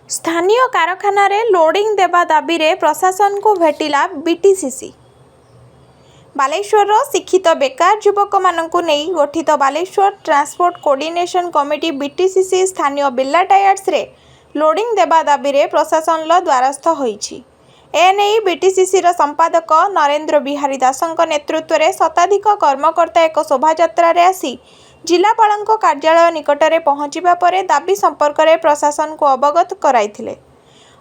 स्थानीय कारखाना रे लोडिंग देवा दाबी रे प्रशासन को भेटिला बीटीसीसी। बालेश्वर शिक्षित बेकार युवक मानकु नहीं गठित बालेश्वर ट्रांसपोर्ट कोऑर्डिनेशन कमिटी बीटीसीसी स्थानीय बिल्ला टायर्स रे लोडिंग देवा दाबी रे प्रशासन लो द्वारस्थ होईछि। एने बीटीसीसी रो संपादक नरेंद्र बिहारी दासंक नेतृत्व रे शताधिक कर्मकर्ता एक शोभायात्रा रे आसी जिलापालଙ୍କ कार्यालय निकटरे पहुँचवा पर दाबी संपर्क में प्रशासन को अवगत कराइथिले।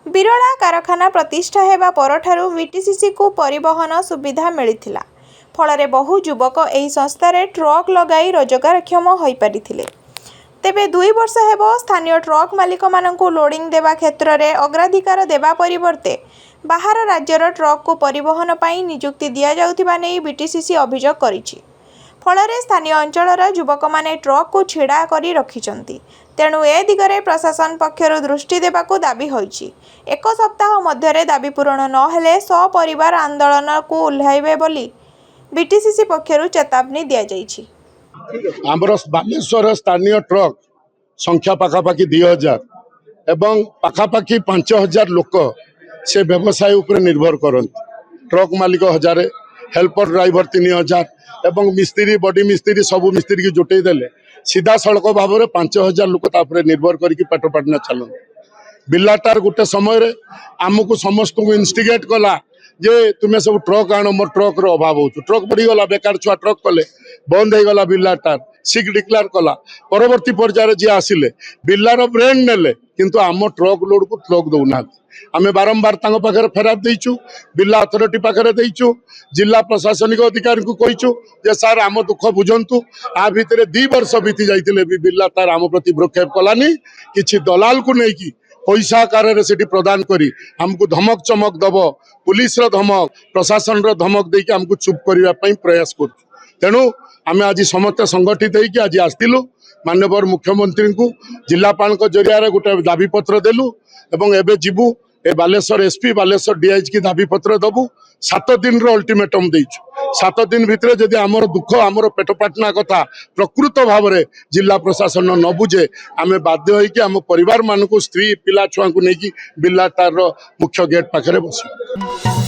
बिरला कारखाना प्रतिष्ठा हेबा परठारु बीटीसीसी को परिवहन सुविधा मिलिथिला। फल बहु युवक एही संस्थारे ट्रक लगाई रोजगारक्षम होई परिथिले। तेबे 2 वर्ष हेबो स्थानीय ट्रक मालिक मानकु लोडिंग देवा क्षेत्र में अग्राधिकार देवा परिवर्ते बाहर राज्यर ट्रक को परिवहन पाई नियुक्ति दिया जाउथिबा नै बीटीसीसी अभियोग करिछि। फल स्थानीय अंचलर युवक माने ट्रक को छिड़ा करी रखिछंती। तेणु ए दिगरे प्रशासन पक्षर दृष्टि देबाकू दाबी होईछि। 1 सप्ताह मध्यरे दाबी पूरण न हेले सपरिवार आंदोलन को उल्हाइबे बोली बीटीसीसी पक्षर चेतावनी दिया जाइछि। आमर बालेश्वर स्थानीय ट्रक संख्या पाखापाखि 2000 एवं पाखापाखि 5000 लोक से व्यवसाय उपर निर्भर करते। ट्रक मालिक 1000, हेल्पर ड्राइवर 3000 एवं मिस्त्री बडी मिस्त्री सबू मिस्त्री की जुटे देले सीधा सड़क भाव में 5000 लोक निर्भर करके पेट पाटना चलन। बिल्लाटार गोटे समय आमको समस्त को इन्स्टिगेट कला जे तुम्हें सब ट्रक आण मोर ट्रक रो अभाव हो। ट्रक बढ़ीगला बेकार छुआ ट्रक कले बंद हो गला। बिल्लाटार सिक डिक्लेयर कला। परवर्ती पर्यायर जी आसिले बिल्लार ब्रांड नेले किंतु आम ट्रक लोड को ट्रक दौना। आमे बारंबार तांको पाखरे फेराब देइछु, बिल्ला अथॉरिटी पाखरे देइछु, जिला प्रशासनिक अधिकारी को कहिछु जे सर आम दुख बुझंतु। आ भितरे 2 वर्ष बीती जाइतिले भी बिल्ला तार आम प्रति भ्रक्षेप कलानी। किछि दलाल को नहीं कि पैसा आकार से प्रदान करी हमको धमक चमक दब, पुलिस रो धमक, प्रशासन रो धमक देके हमको चुप करबा पई प्रयास कर। तेणु आमे आज समस्त संगठित होइकि आज आस्तिलु माननीय मुख्यमंत्री को जिलापाल जरिया गोटे दाबी पत्र देलु एवं एबे जिबु ए बालेश्वर एसपी बालेश्वर डीआईजी की दाबी पत्र दबु। 7 दिन रो अल्टीमेटम देइछु। 7 दिन भितर जदि आमर दुख आमर पेट पाटना कथा प्रकृत भाव में जिला प्रशासन न बुझे आमे बाध्य होइकि आम परिवार मानकु स्त्री पिला छुआ को लेकिन बिल्लाटार मुख्य गेट पाखरे बसु।